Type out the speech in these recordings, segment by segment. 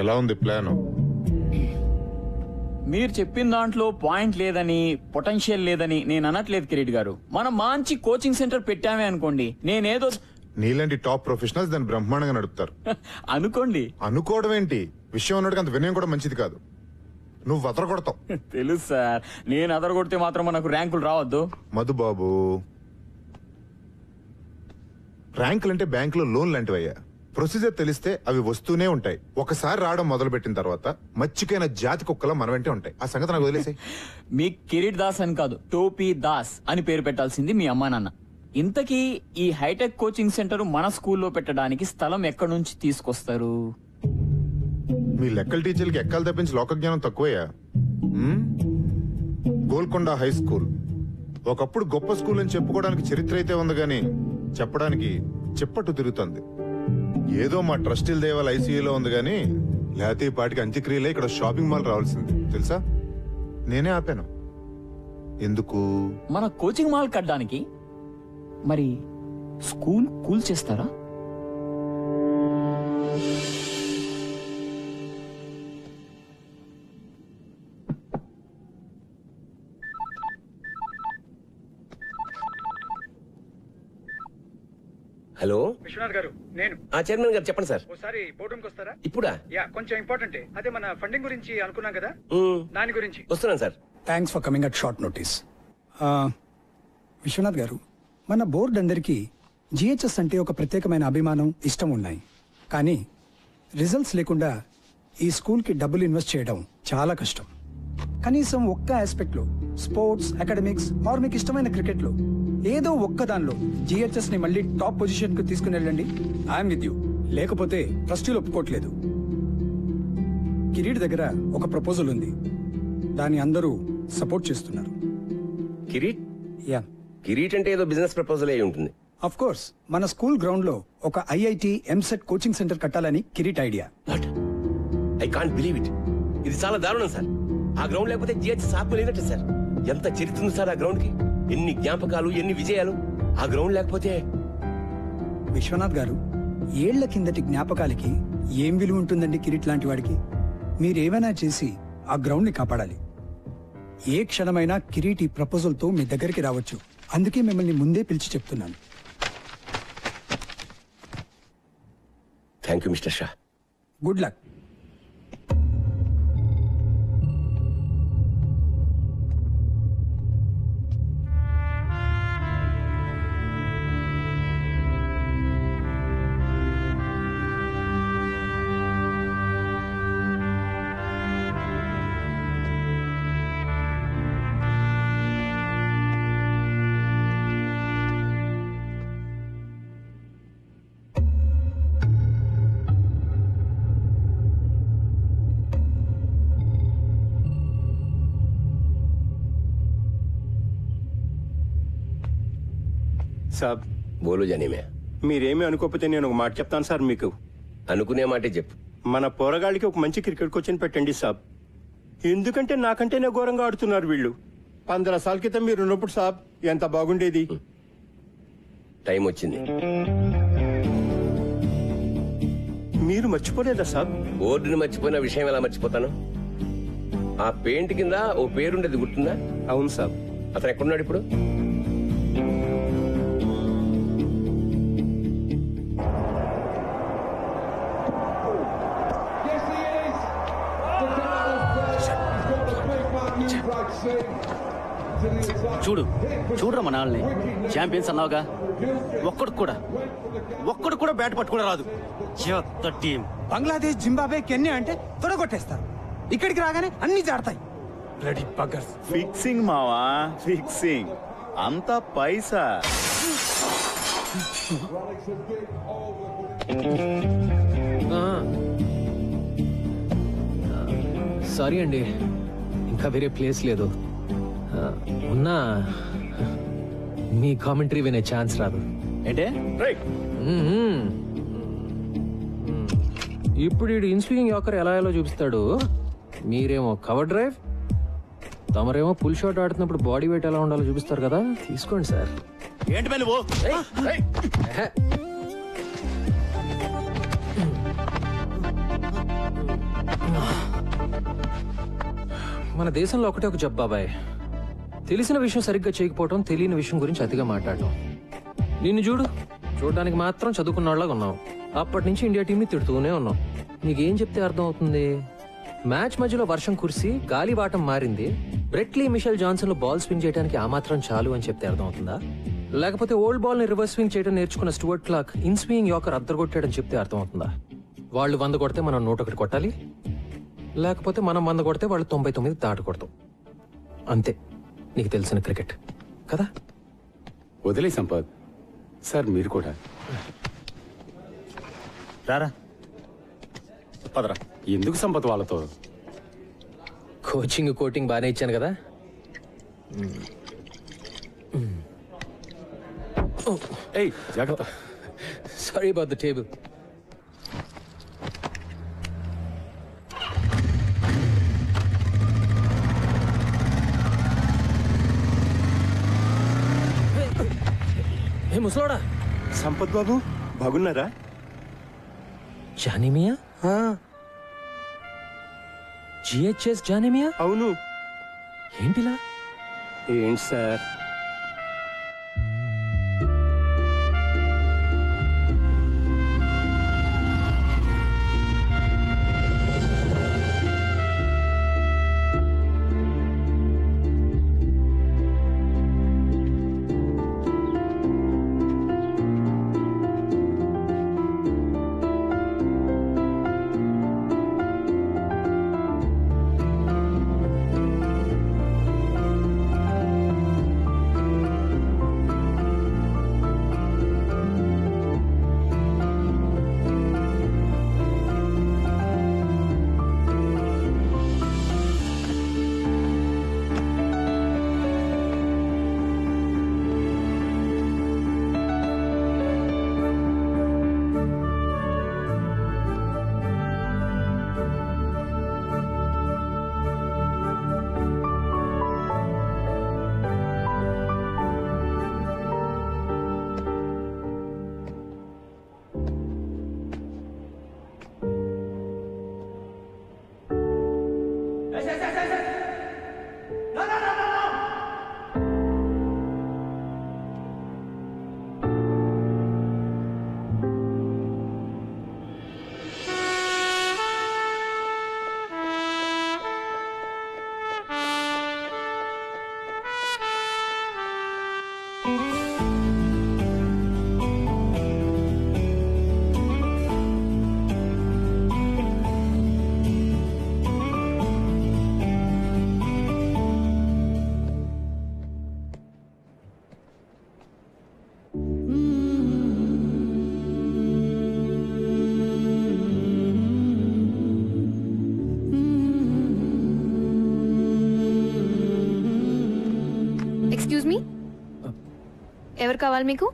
ఎలా ఉంది ప్లాన్? మీరు చెప్పిన దాంట్లో పాయింట్ లేదని, పొటెన్షియల్ లేదని నేను అనట్లేదు కిరీట్ గారు. మనం మంచి కోచింగ్ సెంటర్ పెట్టామే అనుకోండి, నేనేదో నీలాంటి టాప్ ప్రొఫెషనల్స్ దాన్ని బ్రహ్మాండంగా నడుపుతారు. అనుకోండి. అనుకోవడం ఏంటి, విషయం ఉన్నట్టుగా అంత వినయం కూడా మంచిది కాదు. నువ్వు అదరగొడతావు. తెలుసు సార్, నేను అదరగొడితే మాత్రం మనకు ర్యాంకులు రావద్దు. మధుబాబు, ర్యాంకులు అంటే బ్యాంకులో లోన్ లాంటివయ్యా. ప్రొసీజర్ తెలిస్తే అవి వస్తూనే ఉంటాయి. ఒకసారి రావడం మొదలు పెట్టిన తర్వాత మచ్చికైన జాతి కుక్కలా మన వెంటే ఉంటాయి. ఆ సంగతి నాకు వదిలేసాయి. మీ కిరీట్ దాస్ అని కాదు, టోపీ దాస్ అని పేరు పెట్టాల్సింది మీ అమ్మా నాన్న. ఇంతకీ ఈ హైటెక్ కోచింగ్ సెంటర్ మన స్కూల్లో పెట్టడానికి స్థలం ఎక్కడి నుంచి తీసుకొస్తారు? మీ లెక్కల టీచర్లకి ఎక్కలు తప్పించి లోక జ్ఞానం తక్కువయ్యా. గోల్కొండ హై స్కూల్ ఒకప్పుడు గొప్ప స్కూల్ అని చెప్పుకోవడానికి చరిత్ర అయితే ఉంది గాని చెప్పడానికి చెప్పట్టు తిరుగుతుంది. ఏదో మా ట్రస్టీల దేవాల ఐసీయూలో ఉంది గాని లేకపోతే ఈ పాటికి అంత్యక్రియలే ఇక్కడ షాపింగ్ మాల్ రావాల్సింది తెలుసా. నేనే ఆపాను. ఎందుకు? మన కోచింగ్ మాల్ కట్టడానికి. మరి స్కూల్ కూల్ చేస్తారా? హలో విశ్వనాథ్ గారు, నేను చైర్మన్ గారు చెప్పండి సార్. ఒకసారి బోర్డు రూమ్కి వస్తారా? ఇప్పుడా? యా, కొంచెం ఇంపార్టెంట్. అదే మన ఫండింగ్ గురించి అనుకున్నాం కదా, దాని గురించి. వస్తున్నాను sir. Thanks for coming at short notice. Vishwanath గారు, మన బోర్డు అందరికీ జిహెచ్ఎస్ అంటే ఒక ప్రత్యేకమైన అభిమానం, ఇష్టం ఉన్నాయి. కానీ రిజల్ట్స్ లేకుండా ఈ స్కూల్కి డబ్బులు ఇన్వెస్ట్ చేయడం చాలా కష్టం. కనీసం ఒక్క ఆస్పెక్ట్లో, స్పోర్ట్స్, అకాడమిక్స్ ఆర్ మీకు ఇష్టమైన క్రికెట్లో ఏదో ఒక్క దానిలో జిహెచ్ఎస్ ని మళ్ళీ టాప్ పొజిషన్ కు తీసుకుని వెళ్ళండి. I'm with you. లేకపోతే ట్రస్టీలు ఒప్పుకోవట్లేదు. కిరీట్ దగ్గర ఒక ప్రపోజల్ ఉంది, దాన్ని అందరూ సపోర్ట్ చేస్తున్నారు. కిరీట్? యా, కిరీట్ అంటే ఏదో బిజినెస్ ప్రపోజల్ అయి ఉంటుంది. Of course. మన స్కూల్ గ్రౌండ్ లో ఒక ఐఐటి, ఎంసెట్ కోచింగ్ సెంటర్ కట్టాలని Kireet idea. What? I can't believe it. ఇది చాలా దారుణం సార్. ఆ గ్రౌండ్ లేకపోతే జిహెచ్ఎస్ ఆత్మ లేనట్టు సార్. ఎంత చరిత్ర ఉంది సార్ ఆ గ్రౌండ్ కి. ఎన్ని జ్ఞాపకాలు, ఎన్ని విజయాలు. ఆ గ్రౌండ్ లేకపోతే. విశ్వనాథ్ గారు, ఏళ్ల కిందటి జ్ఞాపకాలకి ఏం విలువ ఉంటుందండి కిరీట్ లాంటి వాడికి? మీరేమైనా చేసి ఆ గ్రౌండ్ ని కాపాడాలి. ఏ క్షణమైనా కిరీట్ ఈ ప్రపోజల్ తో మీ దగ్గరికి రావచ్చు. అందుకే మిమ్మల్ని ముందే పిలిచి చెప్తున్నాను. Thank you mister Shah. Good luck. సాబ్, బోలు జానీమే. మీరేమీ అనుకోకపోతే నేను ఒక మాట చెప్తాను సార్ మీకు. అనుకునే మాటే చెప్పు. మన పోరగాళ్ళకి ఒక మంచి క్రికెట్ కోచింగ్ పెట్టండి సాబ్. ఎందుకంటే నాకంటేనే ఘోరంగా ఆడుతున్నారు వీళ్ళు. 15 సార్ల క్రితం మీరు ఉన్నప్పుడు సాబ్ ఎంత బాగుండేది. టైం వచ్చింది. మీరు మర్చిపోలేదా సాబ్? బోర్డుని మర్చిపోయిన విషయం ఎలా మర్చిపోతాను? ఆ పెయింట్ కింద ఓ పేరుండేది గుర్తుందా? అవును సాబ్. అతను ఎక్కడున్నాడు ఇప్పుడు? చూడరా మన వాళ్ళని. ఛాంపియన్స్ అన్నావుగా, ఒక్కడు కూడా బ్యాట్ పట్టుకుని రాదు. చెత్త టీం. బంగ్లాదేశ్, జింబాబే, కెన్యా అంటే తొడగొట్టేస్తారు. ఇక్కడికి రాగానే అన్ని జాడతాయి. బ్లడీ బగ్గర్స్. ఫిక్సింగ్ మావా, ఫిక్సింగ్. అంతా పైసా. సారీ అండి, ఇంకా వేరే ప్లేస్ లేదు. ఉన్నా మీ కామెంటరీ వినే ఛాన్స్ రాదు. ఏంటే? ఇప్పుడు ఈ ఇన్స్వింగ్ యాకర్ ఎలా ఎలా చూపిస్తాడు. మీరేమో కవర్ డ్రైవ్, తమరేమో పుల్ షాట్ ఆడుతున్నప్పుడు బాడీ వెయిట్ ఎలా ఉండాలో చూపిస్తారు కదా. తీసుకోండి సార్. ఏంటి నువ్వు? మన దేశంలో ఒకటే ఒక జబ్బు బాబాయ్, తెలిసిన విషయం సరిగ్గా చేయకపోవటం, తెలియని విషయం గురించి అతిగా మాట్లాడటం. నిన్ను చూడడానికి మాత్రం చదువుకున్న వాళ్ళగా ఉన్నావు. అప్పటి నుంచి ఇండియా టీంని తిడుతూనే ఉన్నావు. నీకేం చెప్తే అర్థం అవుతుంది? మ్యాచ్ మధ్యలో వర్షం కురిసి గాలివాటం మారింది, బ్రెట్లీ మిషెల్ జాన్సన్ లో బాల్ స్వింగ్ చేయడానికి ఆ మాత్రం చాలు అని చెప్తే అర్థం అవుతుందా? లేకపోతే ఓల్డ్ బాల్ ని రివర్స్ స్వింగ్ చేయడం నేర్చుకున్న Stuart Clark in swing yorker అద్దరగొట్టాడని చెప్తే అర్థం అవుతుందా? వాళ్ళు 100 కొడితే మనం 101 కొట్టాలి, లేకపోతే మనం 100 కొడితే వాళ్ళు 99 దాటకూడదు. అంతే నీకు తెలిసిన క్రికెట్ కదా. వదిలే సంపత్ సార్, మీరు కూడా రారా పదరా. ఎందుకు సంపత్ వాళ్ళతో? కోటింగ్ బాగానే ఇచ్చాను కదా. ఏయ్ జాగ్రత్త. Sorry about the table. ఏ ముసలోడా, సంపత్ బాబు బాగున్నారా? జానిమియా? జిహెచ్ఎస్ జానిమియా? అవును. ఏంటిలా? ఏంటి సార్? ఎక్స్క్యూజ్ మీ, ఎవరు కావాలి మీకు?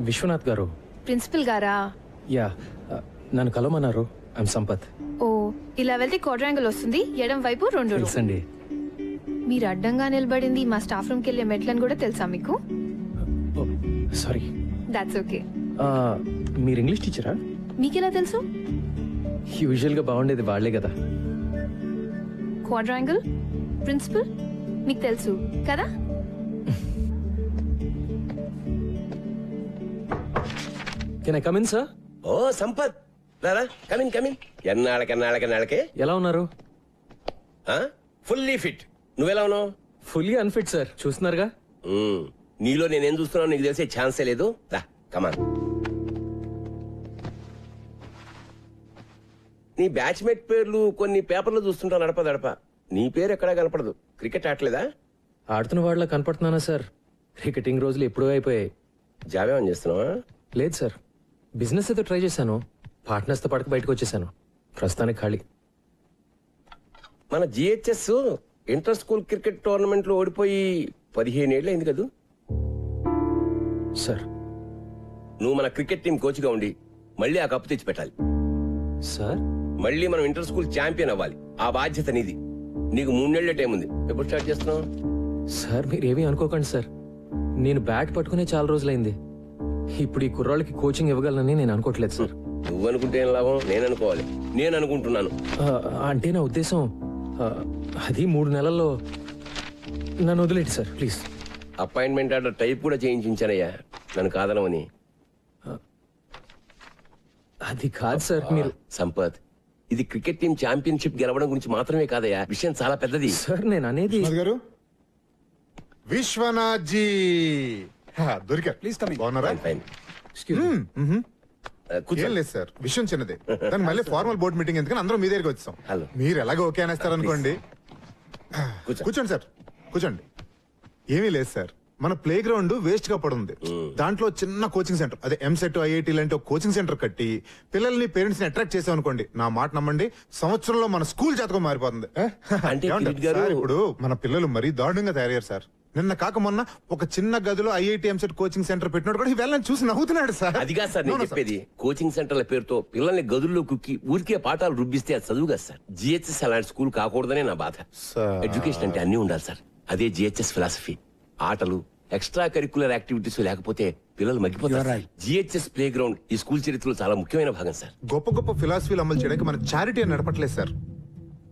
విశ్వనాథ్ గారు. ప్రిన్సిపల్ గారా? యా, నన్ను కలవమన్నారు. ఐమ్ సంపత్. ఓ, ఇలా వెళ్తే క్వాడ్రాంగిల్ వస్తుంది, ఎడం వైపు 2 రూమ్. తెలుసండి. మీరు అడ్డంగా నిలబడింది మా స్టాఫ్ రూమ్కి వెళ్ళే మెట్లని కూడా తెలుసా మీకు? సారీ. That's okay. మీరు ఇంగ్లీష్ టీచరా? మీకెలా తెలుసు? యూజువల్ గా బాగుండేది వాళ్ళే కదా. క్వాడ్రాంగిల్, ప్రిన్సిపల్ మీకు తెలుసు కదా? Can I come in sir? ఓ సంపత్, రారా, కమిన్. ఎన్నాళ్ళకే ఎలా ఉన్నారు? Fully fit. నువ్వెలా ఉన్నావు? ఫుల్లీ అన్ఫిట్ సార్, చూస్తున్నారుగా. నీలో నేనేం చూస్తున్నావు నీకు తెలిసే ఛాన్సే లేదు. రా కమాన్. నీ బ్యాచ్మేట్ పేర్లు కొన్ని పేపర్లు చూస్తుంటా నడప. నీ పేరు ఎక్కడా కనపడదు. క్రికెట్ ఆడలేదా? ఆడుతున్న వాళ్ళ కనపడుతున్నానా సార్? క్రికెటింగ్ రోజులు ఎప్పుడూ అయిపోయాయి. జాబేమని చేస్తున్నావా? లేదు సార్, బిజినెస్ ఏదో ట్రై చేశాను. పార్ట్నర్స్ తో పడక బయటకు వచ్చేసాను. ప్రస్తుతానికి ఖాళీ. మన GHS inter school cricket tournament లో ఓడిపోయి 15 ఏళ్ళు అయింది కదా సార్. నువ్వు మన క్రికెట్ టీం కోచ్ గా ఉండి మళ్ళీ ఆ కప్పు తెచ్చి పెట్టాలి సార్. మళ్ళీ మనం ఇంటర్ స్కూల్ ఛాంపియన్ అవ్వాలి. ఆ బాధ్యత నీది. నీకు 3 నెలల టైం ఉంది. ఎప్పుడు స్టార్ట్ చేస్తున్నావు? సార్ మీరేమీ అనుకోకండి సార్, నేను బ్యాట్ పట్టుకునే చాలా రోజులైంది. ఇప్పుడు ఈ కుర్రాళ్ళకి కోచింగ్ ఇవ్వగలనని నేను అనుకోవట్లేదు సార్. నువ్వు అనుకుంటే ఏం లాభం? నేను అనుకోవాలి. నేను అనుకుంటున్నాను. అంటే నా ఉద్దేశం అది 3 నెలల్లో. నన్ను వదిలేండి sir please. Appointment order type కూడా చేయించానయ్యా, నన్ను కాదనమని. అది కాదు సార్. మీరు సంపత్, ఇది క్రికెట్ టీం ఛాంపియన్షిప్ గెలవడం గురించి మాత్రమే కాదయ్యా, విషయం చాలా పెద్దది. సార్ నేను అనేది విశ్వనాథ్ గారు, విశ్వనాథ్ జీ దొరికారు. Please coming. బాగున్నారా? ఫైన్. ఏం లేదు సార్, విషయం చిన్నదే. దాని మళ్ళీ ఫార్మల్ బోర్డ్ మీటింగ్ ఎందుకని అందరం మీ దగ్గరికి వచ్చాం. హలో. మీరు ఎలాగో ఓకే అనేస్తారు అనుకోండి. కూర్చోండి సార్, కూర్చోండి. ఏమీ లేదు సార్, మన ప్లే గ్రౌండ్ వేస్ట్ గా పడుంది. దాంట్లో చిన్న కోచింగ్ సెంటర్, అదే ఎంసెట్ ఐఐటి లాంటి ఒక కోచింగ్ సెంటర్ కట్టి పిల్లల్ని పేరెంట్స్ ని అట్రాక్ట్ చేసాం అనుకోండి, నా మాట నమ్మండి, సంవత్సరంలో మన స్కూల్ జాతకం మారిపోతుంది. అంటే ఏమంటారు? కిరీట్ గారు- సార్, ఇప్పుడు మన పిల్లలు మరీ దారుణంగా తయారయ్యారు సార్. నిన్న కాక మొన్న ఒక చిన్న గదిలో ఐఐటి ఎంసెట్ కోచింగ్ సెంటర్ పెట్టినోడు కూడా వెళ్ళని చూసి నవ్వుతున్నాడు సార్. అది కాదు సార్ నేను చెప్పేది. కోచింగ్ సెంటర్ల పేరుతో పిల్లల్ని గదుల్లో కుక్కి ఊరికే పాఠాలు రుబ్బిస్తే అది చదువు కాదు సార్. జిహెచ్ఎస్ అలాంటి స్కూల్ కాకూడదనే నా బాధ. సార్. ఎడ్యుకేషన్ అంటే అన్ని ఉండాలి సార్, అదే జిహెచ్ఎస్ ఫిలాసఫీ. ఆటలు, ఎక్స్ట్రా కరికులర్ యాక్టివిటీస్ లేకపోతే పిల్లలు మగ్గిపోతారు. జిహెచ్ఎస్ ప్లే గ్రౌండ్ ఈ స్కూల్ చరిత్రలో చాలా ముఖ్యమైన భాగం సార్. గొప్ప గొప్ప ఫిలాసఫీలు అమలు చేయడానికి మన చారిటీ అని నడపట్లేదు సార్.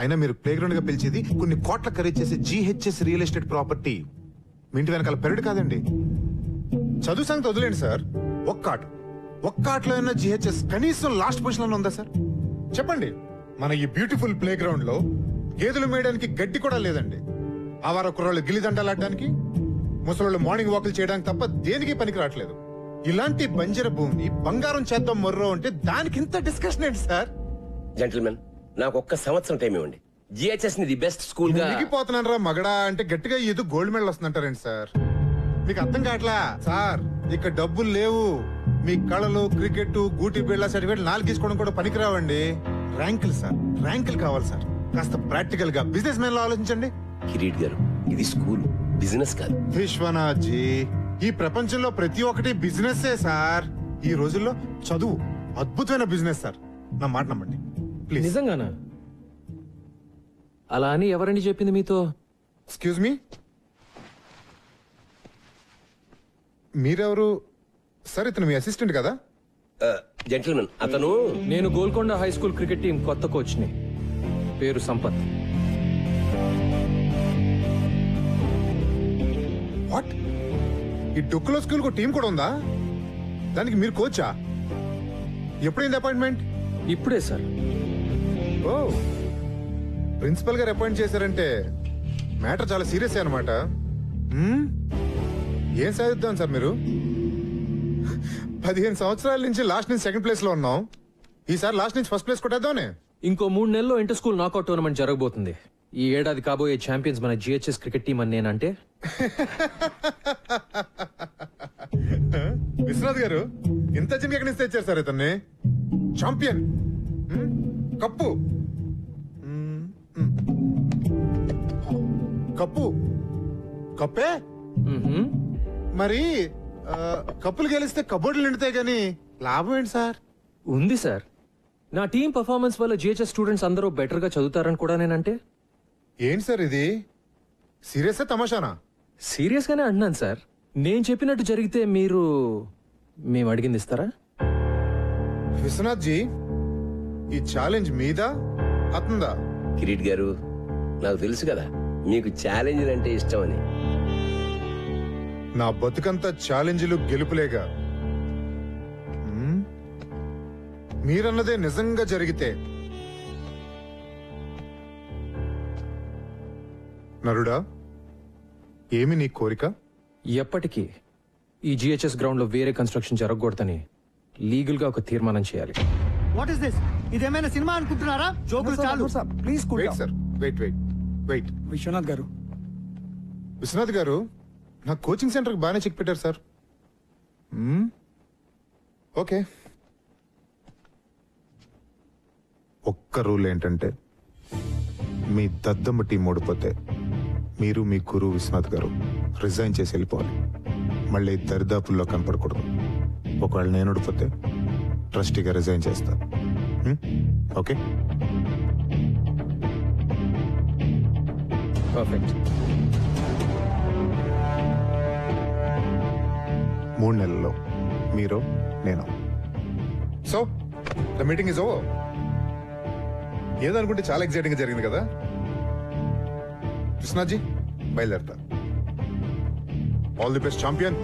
అయినా మీరు ప్లే గ్రౌండ్ గా పిలిచేది కొన్ని కోట్ల ఖరీదు చేసే జిహెచ్ఎస్ రియల్ ఎస్టేట్ ప్రాపర్టీ. మీ ఇంటి వెనకాల పెరడు కాదండి. చదువు సంగతి వదిలేండి సార్, ఒక్క ఆటలో అయినా జిహెచ్ఎస్ కనీసం లాస్ట్ పొజిషన్ లో ఉందా సార్? చెప్పండి. మన ఈ బ్యూటిఫుల్ ప్లే గ్రౌండ్ లో గేదెలు మేయడానికి గడ్డి కూడా లేదండి. ఆవార కుర్రాళ్ళు గిల్లిదండలాడడానికి, ముసలోళ్ళు మార్నింగ్ వాకులు చేయడానికి తప్ప దేనికి పనికి రావట్లేదు. ఇలాంటి బంజర భూమిని బంగారం చేద్దాం మొర్రో అంటే దానికి ఇంత డిస్కషన్ ఏంటి సార్? జెంటిల్మెన్, నాకు ఒక్క సంవత్సరం టైం ఇవ్వండి. జిహెచ్ఎస్ ని ది బెస్ట్ స్కూల్ గా. మునిగిపోతున్నారా మగడా అంటే గట్టిగా ఏదో గోల్డ్ మెడల్ వస్తుందంటారండి సార్. మీకు అర్థం కావట్లా సార్, ఇక్కడ డబ్బులు లేవు. మీ కళలు, క్రికెట్, గూటి బిళ్ళ సర్టిఫికేట్ 4 తీసుకోవడం కూడా పనికిరావండి. ర్యాంకులు సార్, ర్యాంకులు కావాలి సార్. కాస్త ప్రాక్టికల్ గా బిజినెస్ మ్యాన్ లో ఆలోచించండి. కిరీట్ గారు, ఇది స్కూల్, బిజినెస్ కాదు. విశ్వనాథ్ జీ, ఈ ప్రపంచంలో ప్రతి ఒక్కటి బిజినెస్ సార్. ఈ రోజుల్లో చదువు అద్భుతమైన బిజినెస్ సార్, నా మాట నమ్మండి ప్లీజ్. నిజంగానా? అలా అని ఎవరండి చెప్పింది మీతో? ఎక్స్క్యూజ్ మీ, మీరెవరు సార్? ఇతను మీ అసిస్టెంట్ కదా? జెంటిల్మెన్, అతను నేను Golconda high school cricket team కొత్త కోచ్ని. పేరు సంపత్. వాట్? ఈ డొక్కులో స్కూల్ కు టీం కూడా ఉందా? దానికి మీరు కోచా? ఎప్పుడైంది అపాయింట్మెంట్? ఇప్పుడే సార్. ఓ, ప్రిన్సిపల్ గారు అపాయింట్ చేశారంటే మ్యాటర్ చాలా సీరియస్ అన్నమాట. ఏం సాధిద్దాం సార్ మీరు? 15 సంవత్సరాల నుంచి లాస్ట్ నుంచి సెకండ్ ప్లేస్ లో ఉన్నాం. ఈసారి లాస్ట్ నుంచి ఫస్ట్ ప్లేస్ కొట్టేద్దామనే. ఇంకో 3 నెలల్లో ఇంటర్ స్కూల్ నాకౌట్ టోర్నమెంట్ జరగబోతుంది. ఈ ఏడాది కాబోయే ఛాంపియన్స్ మన జిహెచ్ఎస్ క్రికెట్ టీం అని నేనంటే. విశ్వనాథ్ గారు, ఇంత చిన్న ఎక్కడి నుంచి తెచ్చారు సార్ ఇతన్ని? ఛాంపియన్, కప్పు, కప్పు, కప్పే. మరి కప్పులు గెలిస్తే కబోర్డులు నిండుతాయి కానీ లాభం ఏంటి సార్? ఉంది సార్. నా టీం పర్ఫార్మెన్స్ వల్ల జిహెచ్ఎస్ స్టూడెంట్స్ అందరూ బెటర్ గా చదువుతారని కూడా నేనంటే. ఏంటి సార్ ఇది? సీరియస్ తమాషానా? సీరియస్ గానే అంటున్నాను సార్. నేను చెప్పినట్టు జరిగితే మేము అడిగింది ఇస్తారా? విశ్వనాథ్ జీ, ఈ ఛాలెంజ్ మీదా అతందా? కిరీట్ గారు, నాకు తెలుసు కదా మీకు ఛాలెంజ్ అంటే ఇష్టం అని. నా బతుకంతా ఛాలెంజ్లు గెలుపులేగా. మీరన్నదే నిజంగా జరిగితే నరుడా, ఏమి నీ కోరిక? ఎప్పటికీ ఈ జిహెచ్ఎస్ గ్రౌండ్ లో వేరే కన్స్ట్రక్షన్ జరగకూడదని లీగల్ గా ఒక తీర్మానం చేయాలి. What is this? ఇదేమైనా సినిమా అనుకుంటున్నారా? జోకులు చాలు. Please wait sir, wait. Vishwanath గారు, విశ్వనాథ్ గారు, నా కోచింగ్ సెంటర్ బాగానే చెక్ పెట్టారు సార్. ఓకే, ఒక్క రూల్ ఏంటంటే మీ దద్దమ్మ టీం ఓడిపోతే మీరు మీ గురువు విశ్వనాథ్ గారు రిజైన్ చేసి వెళ్ళిపోవాలి. మళ్ళీ దరిదాపుల్లో కనపడకూడదు. ఒకవేళ నేను ఓడిపోతే ట్రస్టీగా రిజైన్ చేస్తా. ఓకే? పర్ఫెక్ట్. 3 నెలల్లో మీరు, నేను. So the meeting is over. ఏదనుకుంటే చాలా ఎక్సైటింగ్ గా జరిగింది కదా? కృష్ణాజీ బయలుదేరతా. All the best champion.